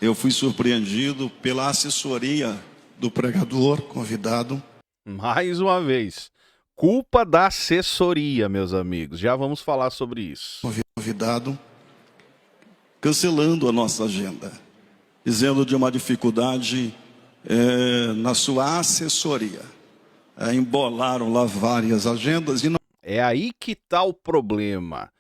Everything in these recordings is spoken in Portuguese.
eu fui surpreendido pela assessoria do pregador convidado. Mais uma vez, culpa da assessoria, meus amigos. Já vamos falar sobre isso. Convidado, cancelando a nossa agenda, dizendo de uma dificuldade na sua assessoria. Embolaram lá várias agendas e não... É aí que tá o problema.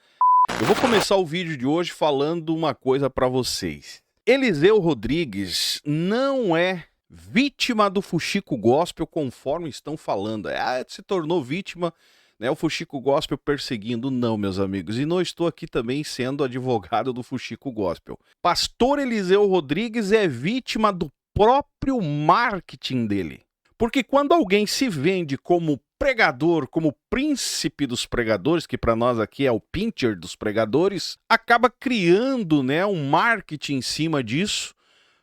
Eu vou começar o vídeo de hoje falando uma coisa para vocês. Eliseu Rodrigues não é vítima do Fuxico Gospel, conforme estão falando. Se tornou vítima, né, o Fuxico Gospel perseguindo. Não, meus amigos. E não estou aqui também sendo advogado do Fuxico Gospel. Pastor Eliseu Rodrigues é vítima do próprio marketing dele. Porque quando alguém se vende como pregador, como príncipe dos pregadores, que para nós aqui é o Pinter dos pregadores, acaba criando, né, um marketing em cima disso.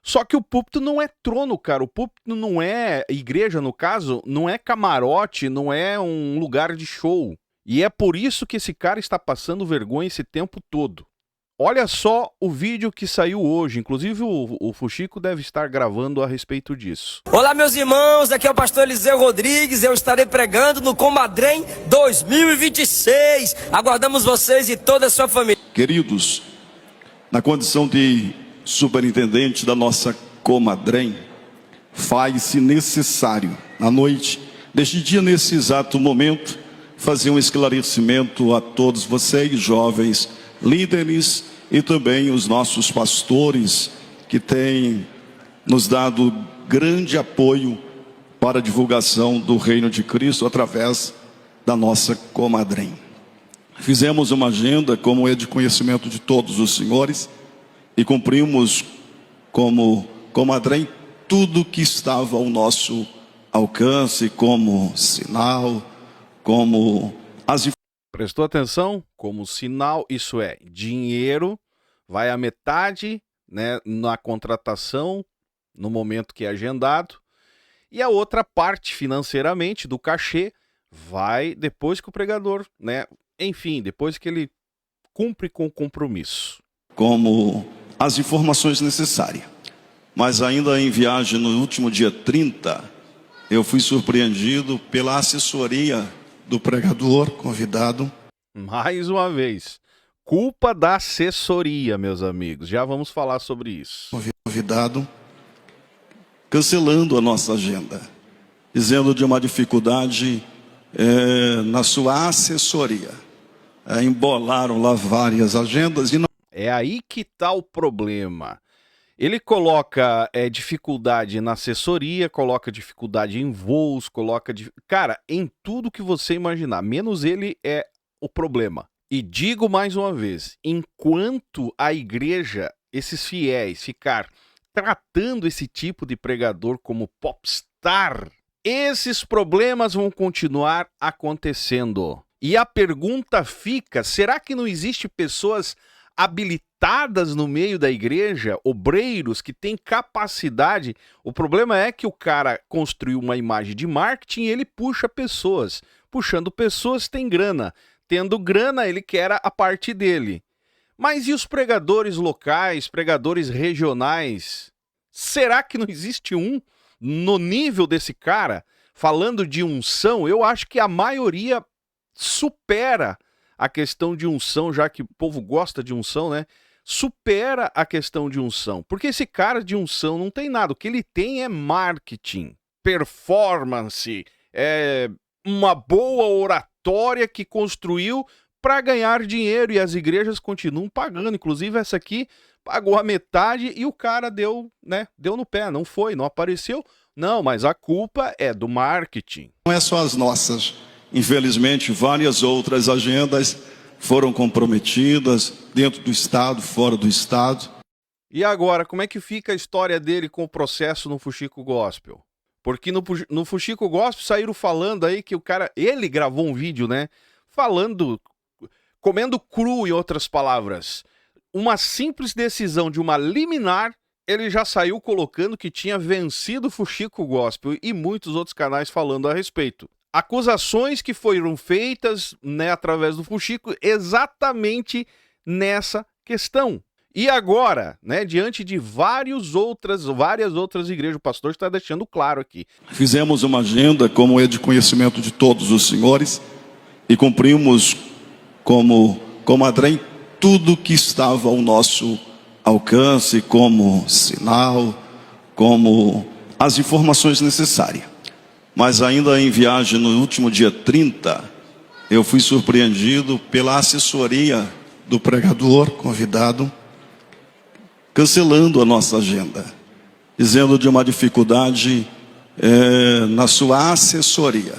Só que o púlpito não é trono, cara. O púlpito não é, igreja no caso, não é camarote, não é um lugar de show. E é por isso que esse cara está passando vergonha esse tempo todo. Olha só o vídeo que saiu hoje, inclusive o Fuxico deve estar gravando a respeito disso. Olá, meus irmãos, aqui é o pastor Eliseu Rodrigues, eu estarei pregando no Comadrem 2026. Aguardamos vocês e toda a sua família. Queridos, na condição de superintendente da nossa Comadrem, faz-se necessário, à noite deste dia, nesse exato momento, fazer um esclarecimento a todos vocês, jovens líderes, e também os nossos pastores que têm nos dado grande apoio para a divulgação do Reino de Cristo através da nossa Comadrem. Fizemos uma agenda, como é de conhecimento de todos os senhores, e cumprimos como Comadrem tudo que estava ao nosso alcance, como sinal, como as... Prestou atenção? Como sinal, isso é, dinheiro vai a metade, né, na contratação, no momento que é agendado, e a outra parte financeiramente do cachê vai depois que o pregador, né, enfim, depois que ele cumpre com o compromisso. Como as informações necessárias. Mas ainda em viagem no último dia 30, eu fui surpreendido pela assessoria do pregador convidado. Mais uma vez, culpa da assessoria, meus amigos. Já vamos falar sobre isso. Convidado, cancelando a nossa agenda, dizendo de uma dificuldade na sua assessoria. Embolaram lá várias agendas e não... É aí que tá o problema. Ele coloca dificuldade na assessoria, coloca dificuldade em voos, cara, em tudo que você imaginar. Menos ele é o problema. E digo mais uma vez, enquanto a igreja, esses fiéis, ficar tratando esse tipo de pregador como popstar, esses problemas vão continuar acontecendo. E a pergunta fica, será que não existe pessoas habilitadas no meio da igreja, obreiros que têm capacidade? O problema é que o cara construiu uma imagem de marketing e ele puxa pessoas. Puxando pessoas tem grana. Tendo grana, ele quer a parte dele. Mas e os pregadores locais, pregadores regionais? Será que não existe um no nível desse cara? Falando de unção, eu acho que a maioria supera a questão de unção, já que o povo gosta de unção, né? Supera a questão de unção. Porque esse cara de unção não tem nada. O que ele tem é marketing, performance, uma boa oratória que construiu para ganhar dinheiro. E as igrejas continuam pagando. Inclusive essa aqui pagou a metade e o cara deu, né? Deu no pé, não foi, não apareceu. Não, mas a culpa é do marketing. Não é só as nossas. Infelizmente, várias outras agendas foram comprometidas dentro do estado, fora do estado. E agora, como é que fica a história dele com o processo no Fuxico Gospel? Porque no Fuxico Gospel saíram falando aí que o cara, ele gravou um vídeo, né? Falando, comendo cru, em outras palavras. Uma simples decisão de uma liminar, ele já saiu colocando que tinha vencido o Fuxico Gospel e muitos outros canais falando a respeito. Acusações que foram feitas, né, através do Fuxico exatamente nessa questão. E agora, né, diante de várias outras igrejas, o pastor está deixando claro aqui. Fizemos uma agenda, como é de conhecimento de todos os senhores, e cumprimos como comadrem tudo que estava ao nosso alcance, como sinal, como as informações necessárias. Mas ainda em viagem, no último dia 30, eu fui surpreendido pela assessoria do pregador convidado, cancelando a nossa agenda, dizendo de uma dificuldade na sua assessoria.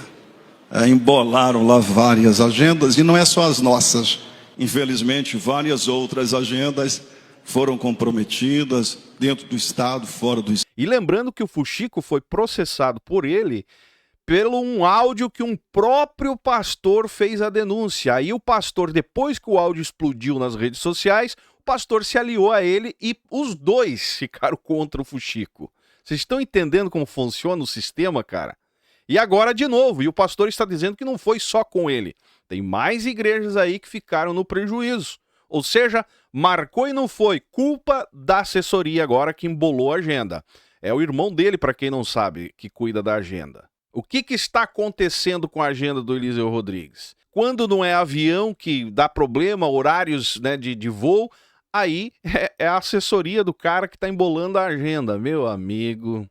Embolaram lá várias agendas, e não é só as nossas. Infelizmente, várias outras agendas foram comprometidas dentro do Estado, fora do Estado. E lembrando que o Fuxico foi processado por ele pelo um áudio que um próprio pastor fez a denúncia. Aí o pastor, depois que o áudio explodiu nas redes sociais, o pastor se aliou a ele e os dois ficaram contra o Fuxico. Vocês estão entendendo como funciona o sistema, cara? E agora de novo, e o pastor está dizendo que não foi só com ele. Tem mais igrejas aí que ficaram no prejuízo. Ou seja, marcou e não foi. Culpa da assessoria agora que embolou a agenda. É o irmão dele, para quem não sabe, que cuida da agenda. O que está acontecendo com a agenda do Eliseu Rodrigues? Quando não é avião que dá problema, horários, né, de voo, aí é a assessoria do cara que está embolando a agenda, meu amigo.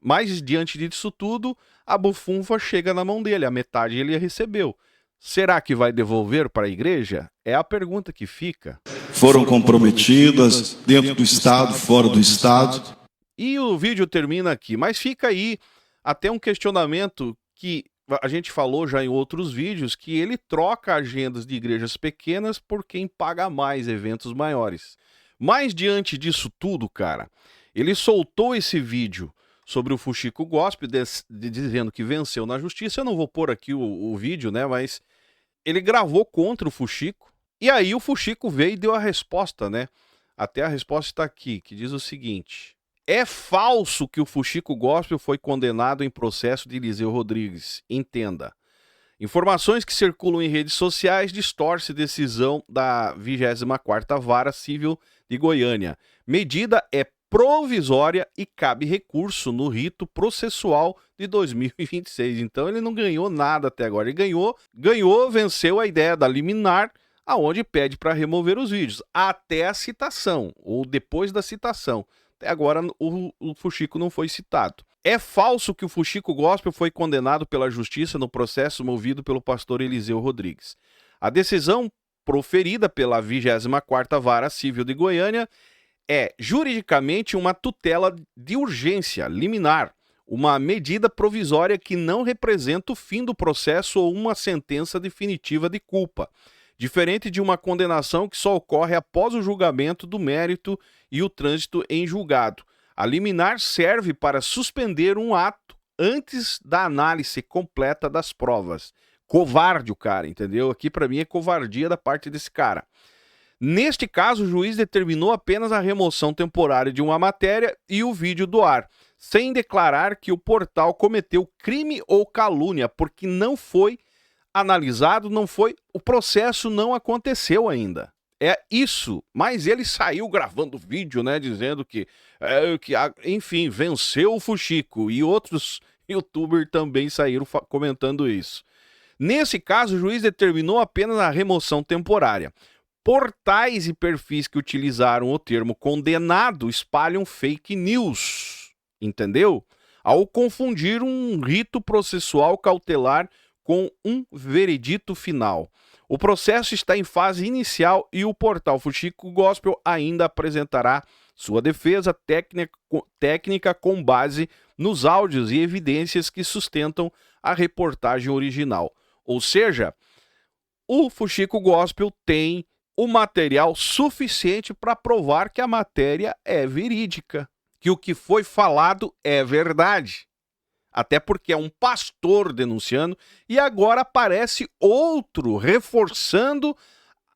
Mas diante disso tudo, a bufunfa chega na mão dele, a metade ele recebeu. Será que vai devolver para a igreja? É a pergunta que fica. Foram comprometidas dentro do Estado, fora do Estado. E o vídeo termina aqui, mas fica aí até um questionamento que a gente falou já em outros vídeos, que ele troca agendas de igrejas pequenas por quem paga mais eventos maiores. Mas diante disso tudo, cara, ele soltou esse vídeo sobre o Fuxico Gospel, dizendo que venceu na justiça. Eu não vou pôr aqui o vídeo, né, mas ele gravou contra o Fuxico, e aí o Fuxico veio e deu a resposta, né? Até a resposta está aqui, que diz o seguinte: é falso que o Fuxico Gospel foi condenado em processo de Eliseu Rodrigues. Entenda. Informações que circulam em redes sociais distorcem decisão da 24ª Vara Civil de Goiânia. Medida é provisória e cabe recurso no rito processual de 2026. Então ele não ganhou nada até agora. Ele ganhou, venceu a ideia da liminar, aonde pede para remover os vídeos. Até a citação, ou depois da citação. Até agora o Fuxico não foi citado. É falso que o Fuxico Gospel foi condenado pela justiça no processo movido pelo pastor Eliseu Rodrigues. A decisão proferida pela 24ª Vara Civil de Goiânia é juridicamente uma tutela de urgência liminar, uma medida provisória que não representa o fim do processo ou uma sentença definitiva de culpa, diferente de uma condenação que só ocorre após o julgamento do mérito e o trânsito em julgado. A liminar serve para suspender um ato antes da análise completa das provas. Covarde o cara, entendeu? Aqui para mim é covardia da parte desse cara. Neste caso, o juiz determinou apenas a remoção temporária de uma matéria e o vídeo do ar, sem declarar que o portal cometeu crime ou calúnia, porque não foi analisado, o processo não aconteceu ainda. É isso, mas ele saiu gravando vídeo, né, dizendo que enfim, venceu o Fuxico, e outros youtubers também saíram comentando isso. Nesse caso, o juiz determinou apenas a remoção temporária. Portais e perfis que utilizaram o termo condenado espalham fake news, entendeu? Ao confundir um rito processual cautelar com um veredito final. O processo está em fase inicial e o portal Fuxico Gospel ainda apresentará sua defesa técnica com base nos áudios e evidências que sustentam a reportagem original. Ou seja, o Fuxico Gospel tem o material suficiente para provar que a matéria é verídica, que o que foi falado é verdade. Até porque é um pastor denunciando e agora aparece outro reforçando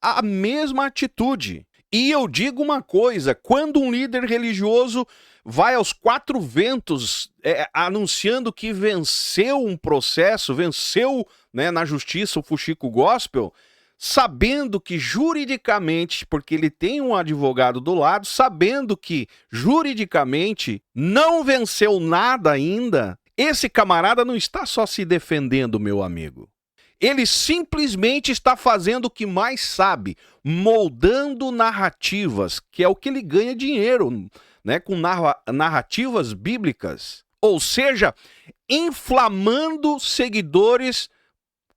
a mesma atitude. E eu digo uma coisa, quando um líder religioso vai aos quatro ventos anunciando que venceu um processo, venceu, né, na justiça o Fuxico Gospel, sabendo que juridicamente, porque ele tem um advogado do lado, sabendo que juridicamente não venceu nada ainda, esse camarada não está só se defendendo, meu amigo. Ele simplesmente está fazendo o que mais sabe, moldando narrativas, que é o que ele ganha dinheiro, né, com narrativas bíblicas. Ou seja, inflamando seguidores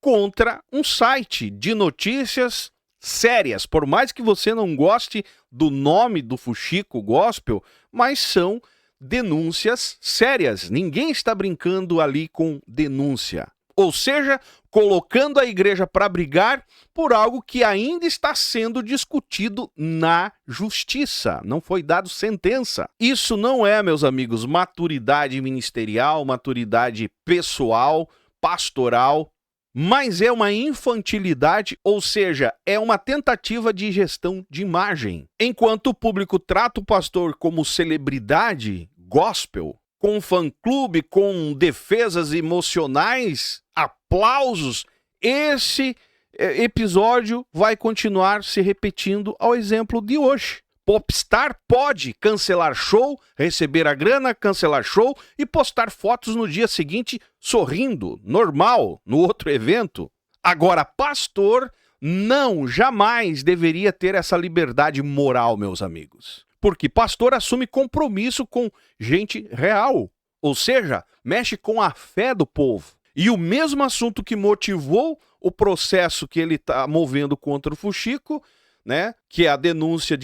contra um site de notícias sérias. Por mais que você não goste do nome do Fuxico Gospel, mas são denúncias sérias. Ninguém está brincando ali com denúncia. Ou seja, colocando a igreja para brigar por algo que ainda está sendo discutido na justiça. Não foi dado sentença. Isso não é, meus amigos, maturidade ministerial, maturidade pessoal, pastoral, mas é uma infantilidade, ou seja, é uma tentativa de gestão de imagem. Enquanto o público trata o pastor como celebridade gospel, com fã-clube, com defesas emocionais, aplausos, esse episódio vai continuar se repetindo ao exemplo de hoje. Popstar pode cancelar show, receber a grana, cancelar show e postar fotos no dia seguinte sorrindo, normal, no outro evento. Agora, pastor não, jamais deveria ter essa liberdade moral, meus amigos. Porque pastor assume compromisso com gente real, ou seja, mexe com a fé do povo. E o mesmo assunto que motivou o processo que ele está movendo contra o Fuxico, né, que é a denúncia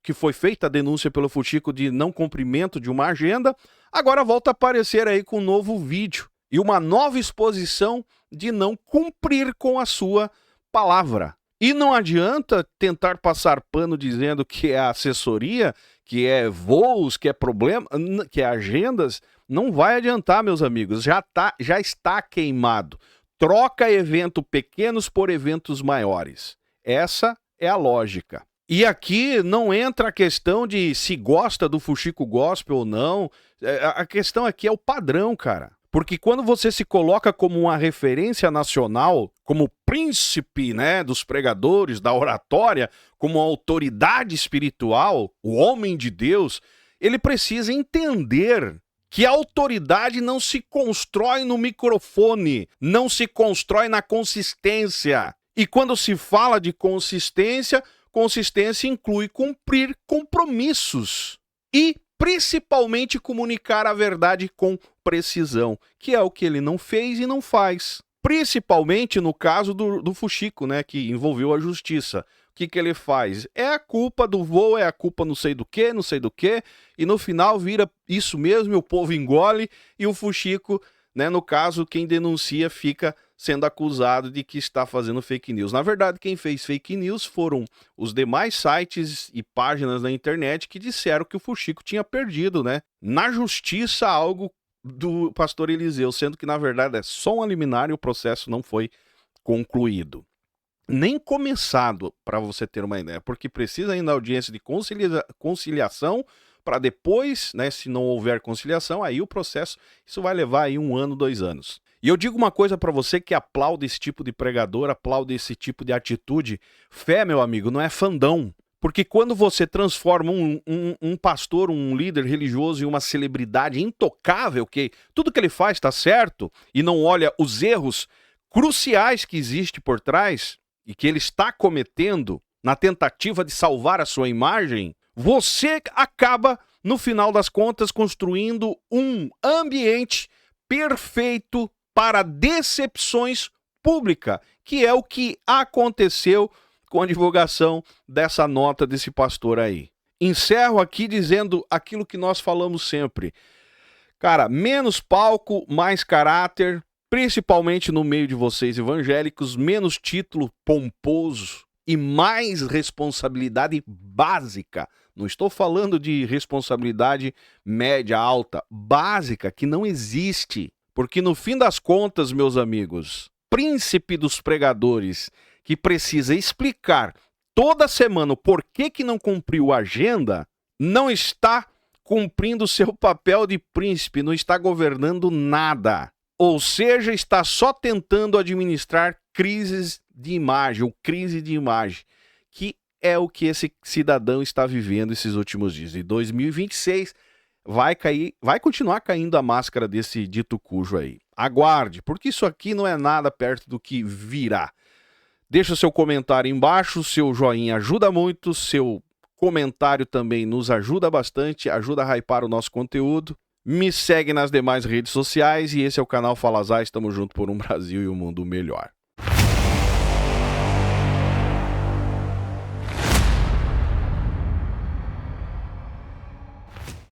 que foi feita a denúncia pelo Fuxico de não cumprimento de uma agenda, agora volta a aparecer aí com um novo vídeo e uma nova exposição de não cumprir com a sua palavra. E não adianta tentar passar pano dizendo que é assessoria, que é voos, que é problema, que é agendas. Não vai adiantar, meus amigos. Já está queimado. Troca evento pequenos por eventos maiores. Essa é a lógica. E aqui não entra a questão de se gosta do Fuxico Gospel ou não. A questão aqui é o padrão, cara. Porque quando você se coloca como uma referência nacional, como príncipe, né, dos pregadores, da oratória, como autoridade espiritual, o homem de Deus, ele precisa entender que a autoridade não se constrói no microfone, não se constrói na consistência. E quando se fala de consistência, consistência inclui cumprir compromissos e principalmente comunicar a verdade com precisão, que é o que ele não fez e não faz. Principalmente no caso do Fuxico, né, que envolveu a justiça. O que ele faz? É a culpa do voo, é a culpa não sei do que, e no final vira isso mesmo, e o povo engole, e o Fuxico, né, no caso, quem denuncia fica sendo acusado de que está fazendo fake news. Na verdade, quem fez fake news foram os demais sites e páginas na internet que disseram que o Fuxico tinha perdido, né, na justiça algo do pastor Eliseu, sendo que na verdade é só um liminar e o processo não foi concluído. Nem começado, para você ter uma ideia, porque precisa ainda da audiência de conciliação para depois, né, se não houver conciliação, aí o processo, isso vai levar aí 1 ano, 2 anos. E eu digo uma coisa para você que aplaude esse tipo de pregador, aplaude esse tipo de atitude. Fé, meu amigo, não é fandão. Porque quando você transforma um pastor, um líder religioso em uma celebridade intocável, que tudo que ele faz está certo, e não olha os erros cruciais que existem por trás, e que ele está cometendo na tentativa de salvar a sua imagem, você acaba, no final das contas, construindo um ambiente perfeito para decepções públicas, que é o que aconteceu com a divulgação dessa nota desse pastor aí. Encerro aqui dizendo aquilo que nós falamos sempre. Cara, menos palco, mais caráter, principalmente no meio de vocês evangélicos, menos título pomposo e mais responsabilidade básica. Não estou falando de responsabilidade média, alta, básica, que não existe. Porque no fim das contas, meus amigos, príncipe dos pregadores, que precisa explicar toda semana o porquê que não cumpriu a agenda, não está cumprindo o seu papel de príncipe, não está governando nada. Ou seja, está só tentando administrar crises de imagem, ou crise de imagem, que é o que esse cidadão está vivendo esses últimos dias. Em 2026 vai continuar caindo a máscara desse dito cujo aí. Aguarde, porque isso aqui não é nada perto do que virá. Deixa o seu comentário embaixo, seu joinha ajuda muito, seu comentário também nos ajuda bastante, ajuda a hypar o nosso conteúdo. Me segue nas demais redes sociais e esse é o canal Fala Zay, estamos juntos por um Brasil e um mundo melhor.